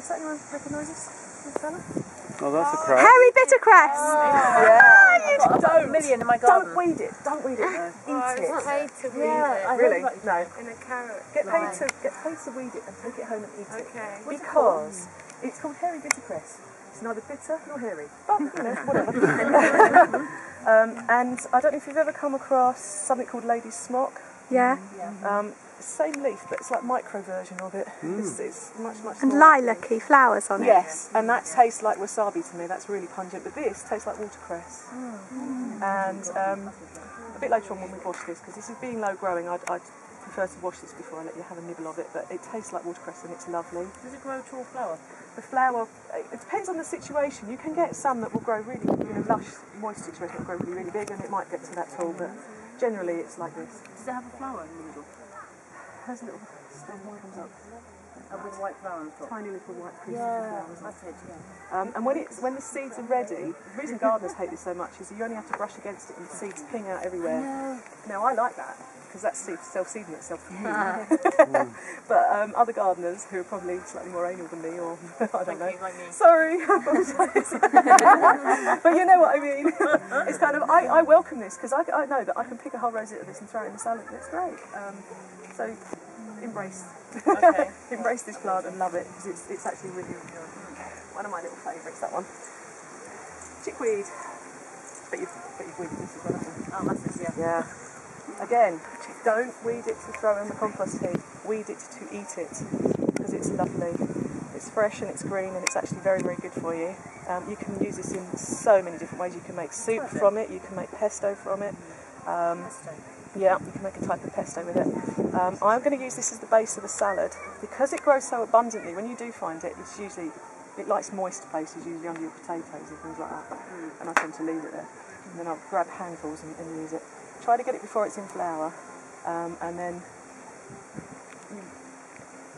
Does anyone recognise this fella? Oh, that's a cress. Hairy bittercress! Yeah. You Don't. A million in my garden. Don't weed it. Don't weed it. Eat it. It's not made to weed Yeah, it. really? No. In a carrot. Get paid to weed it and take it home and eat it. Okay. Because it's called hairy bittercress. It's neither bitter nor hairy. But, you know, whatever. And I don't know if you've ever come across something called lady's smock. Yeah. Same leaf, but it's like micro version of it. It's much And smaller. lilac-y flowers on it. Yes, and that tastes like wasabi to me. That's really pungent. But this tastes like watercress. And a bit later on when we wash this, because this is being low growing, I'd prefer to wash this before I let you have a nibble of it. But it tastes like watercress and it's lovely. Does it grow tall flower? The flower, it depends on the situation. You can get some that will grow really, in a lush, moist situation, will grow really, really big, and it might get to that tall. But generally, it's like this. Does it have a flower in the middle? Has a little stem that comes up. With a white flower on top? Tiny little white pieces Yeah, of flowers. that's it, yeah. And when the seeds are ready, the reason gardeners hate this so much is you only have to brush against it and the seeds ping out everywhere. Now I like that because that's self-seeding itself for me. But other gardeners who are probably slightly more anal than me, or I don't know. Like me. Sorry, I apologise. But you know what I mean. It's kind of I welcome this because I know that I can pick a whole rosette of this and throw it in the salad. And it's great. So embrace. Okay. Embrace this plant and love it because it's actually really one of my little favourites. That one, chickweed. But you've weeded this as well, haven't you? Oh, that's it, yeah. Yeah. Again, don't weed it to throw in the compost heap. Weed it to eat it because it's lovely. It's fresh and it's green and it's actually very, very good for you. You can use this in so many different ways. You can make soup from it. You can make pesto from it. Yeah, you can make a type of pesto with it. I'm going to use this as the base of a salad. Because it grows so abundantly, when you do find it, it likes moist places, usually under your potatoes and things like that. And I tend to leave it there. And then I'll grab handfuls and use it. Try to get it before it's in flower. And then you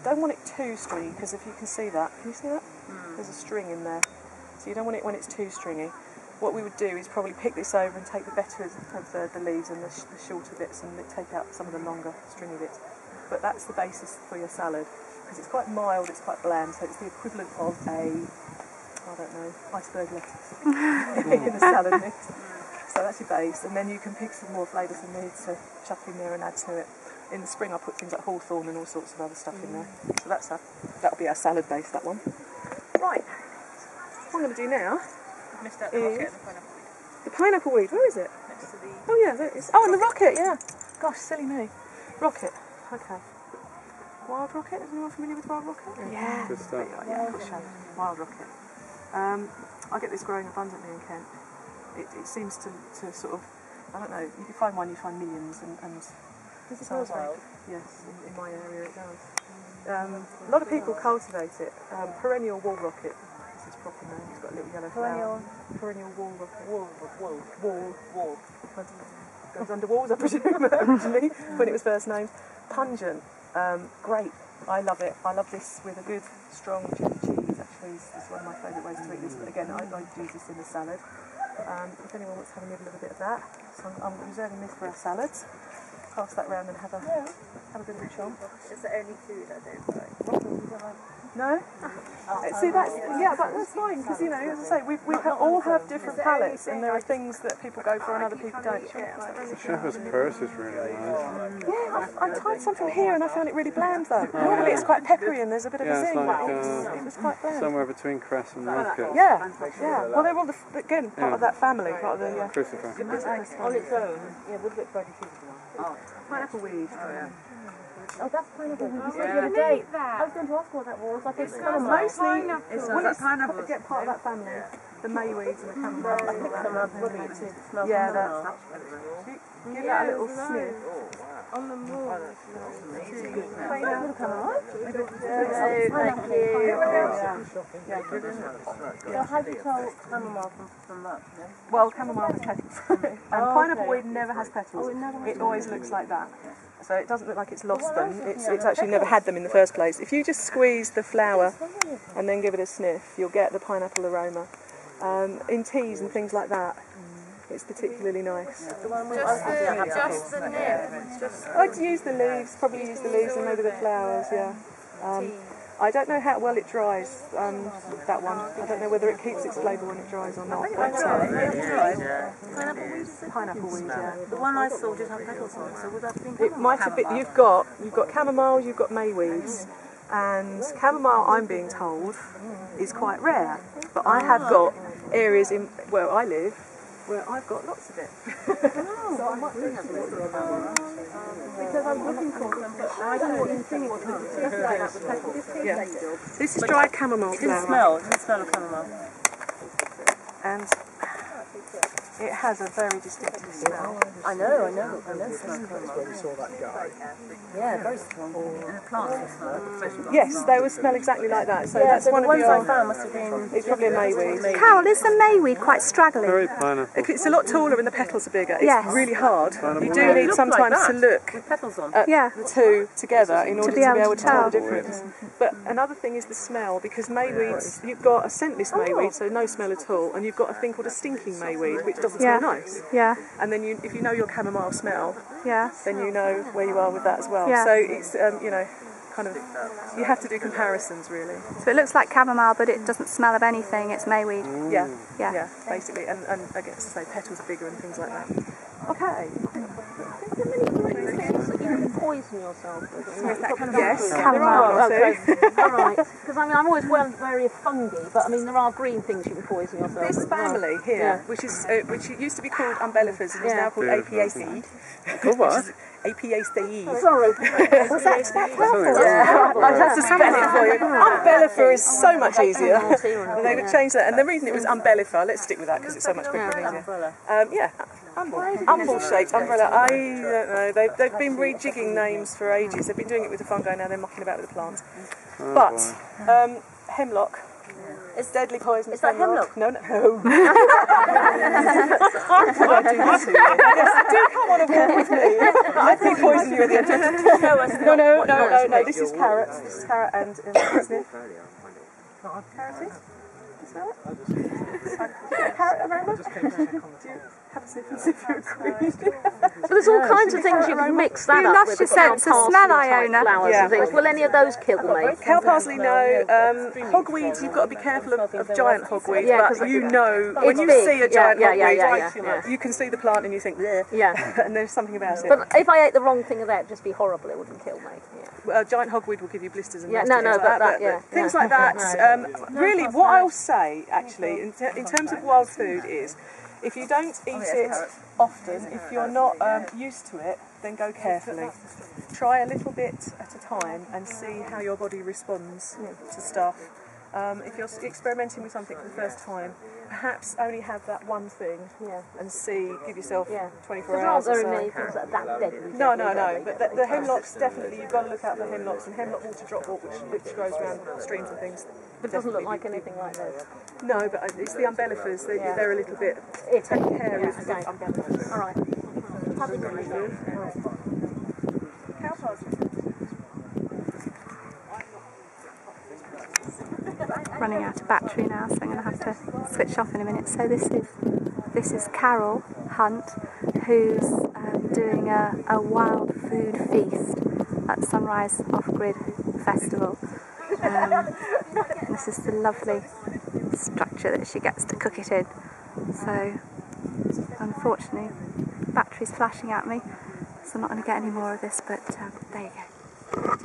don't want it too stringy, because if you can see that, can you see that? There's a string in there. So you don't want it when it's too stringy. What we would do is probably pick this over and take the better of the leaves and the shorter bits and take out some of the longer stringy bits. But that's the basis for your salad because it's quite mild, it's quite bland, so it's the equivalent of iceberg lettuce in a salad mix. So that's your base, and then you can pick some more flavours and needs to chuck in there and add to it. In the spring I put things like hawthorn and all sorts of other stuff in there. So that'll be our salad base, that one. Right, what I'm going to do now Missed out the rocket and the pineapple. the pineapple weed, where is it? Next to the... Oh yeah, there it is. Oh, and the rocket, yeah. Gosh, silly me. Rocket, okay. Wild rocket, is anyone familiar with wild rocket? Yeah. Good stuff. Yeah, bush shade. Wild rocket. I get this growing abundantly in Kent. It seems to sort of, I don't know, you can find one, you find millions and Does it grow wild? Yes, in my area it does. A lot of people cultivate it. Perennial wall rocket. Proper name. It's got a little yellow flower. Perennial wall rocket. Wall. Goes under walls, I presume, originally, when it was first named. Pungent. Great. I love it. I love this with a good, strong cheese. Actually, it's one of my favourite ways to eat this. But again, I use this in the salad. If anyone wants to have a nibble of a bit of that, so I'm reserving this for our salads. Pass that round and have a bit of a chomp. It's the only food I don't like. No? See, that's fine, because, you know, as I say, we all have different palates, and there are things that people go for and other people don't. The shepherd's purse is really nice. Yeah, I tried some from here and I found it really bland, though. Normally it's quite peppery and there's a bit of a Yeah, zing, it's but like it was quite bland. somewhere between cress and rocket. Yeah. Well, they're all, again, part of that family, part of the... Crucifer. On its own, yeah, with a bit of bready sugar. Pineapple weed. Oh, that's pineapple weed. You said Yeah. the other day. That. I was going to ask what that was. I think it's Mostly, Pineapple. pineapple. Get part of that family. The mayweeds and the chamomile. Smells Yeah, phenomenal. Give that a little sniff. On the wall. Thank you. So how do you tell chamomile from that? Yeah? Well, chamomile has petals. And pineapple weed never has petals. It always looks like that. So it doesn't look like it's lost them. It's actually never had them in the first place. If you just squeeze the flower and then give it a sniff, you'll get the pineapple aroma. In teas and things like that, it's particularly nice. Just the nib. I'd use the leaves, probably use the leaves and maybe the flowers, yeah. I don't know how well it dries, that one. I don't know whether it keeps its flavour when it dries or not. But, pineapple weed, yeah. The one I saw did have petals on, so would that be It might have been, you've got chamomile, you've got mayweeds, and chamomile, I'm being told, is quite rare. But I have got areas in where I live where I've got lots of it. So I might do have a little bit of because I'm looking for them, but I don't know what you're thinking. Yeah. This is dried chamomile It didn't flower. smell of chamomile. And it has a very distinctive smell. I know. Smell where we saw that guy. Yeah, very strong. And the plants smell. Yes, they will smell exactly like that. So Yeah, that's so one the of ones I your. found must have been. It's probably a mayweed. Carol, is the mayweed quite straggly? Very pineapple. It's a lot taller and the petals are bigger. It's Yes. really hard. You do They need look sometimes like to that, look with petals on. at Yeah. the two together in order to be able to tell the tell. difference. But another thing is the smell, because mayweeds, you've got a scentless mayweed, so no smell at all, and you've got a thing called a stinking mayweed, which doesn't Yeah. smell nice. Yeah, And then if you know your chamomile smell, yeah. then you know where you are with that as well. Yeah. So it's, kind of, you have to do comparisons really. So it looks like chamomile, but it doesn't smell of anything. It's mayweed. Yeah, Yeah. basically. And I guess to say petals are bigger and things like that. Okay. You can poison yourself with. Yes, there Chamomile. are too. Alright. Because I mean, I'm always wary of fungi, but I mean, there are green things you can poison yourself This with as well. family here, Yeah. which used to be called umbellifers and is Yeah. now called Apiaceae. Called what? Apiaceae. Sorry. Was that Yeah, I have to spell it for you. Umbellifer is so much easier. And they would change that. And the reason it was umbellifer, let's stick with that because it's so much quicker and easier. Umbrella. Umble-shaped umbrella. I don't know. They've been rejigging names for ages. They've been doing it with the fungi, now they're mucking about with the plants. But hemlock. It's deadly poisonous. Is that hemlock? No. Yes, do come on a walk with me. I think poison you at the end. No. This is carrots. This is carrot and sniff. Carroty? You smell it? Carrot aroma? Do you have a sniff and see if you agree? But there's all kinds of things you can mix that You up lost with. your cow sense of parsley smell, type Iona. flowers Yeah. and things. Will any of those kill me? Cow parsley, no. Hogweed, you've got to be careful of giant hogweed, Yeah, but 'cause you know when it's you big. see a giant hogweed, yeah. you can see the plant and you think, bleh, Yeah. and there's something about it. But if I ate the wrong thing of that, it'd just be horrible. It wouldn't kill me. Yeah. Well, giant hogweed will give you blisters and Yeah, nasty no, things but like that, but yeah, things yeah. like that. Really, what I'll say actually in terms of wild food is, if you don't eat it often, if you're not used to it, then go carefully. Try a little bit at a time and see how your body responds to stuff. If you're experimenting with something for the first time, perhaps only have that one thing and give yourself 24 hours or There so. aren't many things that are that deadly. No. But the hemlocks, definitely, you've got to look out for hemlocks, and hemlock water dropwort, which grows around streams and things. It doesn't look like anything like this. No, but it's the umbellifers. They're a little bit. It's Take care yeah, with the okay. umbellifers. All right. Cow parsley. Running out of battery now, so I'm going to have to switch off in a minute. So this is Carol Hunt, who's doing a wild food feast at Sunrise Off-Grid Festival. This is the lovely structure that she gets to cook it in. So unfortunately, battery's flashing at me, so I'm not going to get any more of this. But there you go.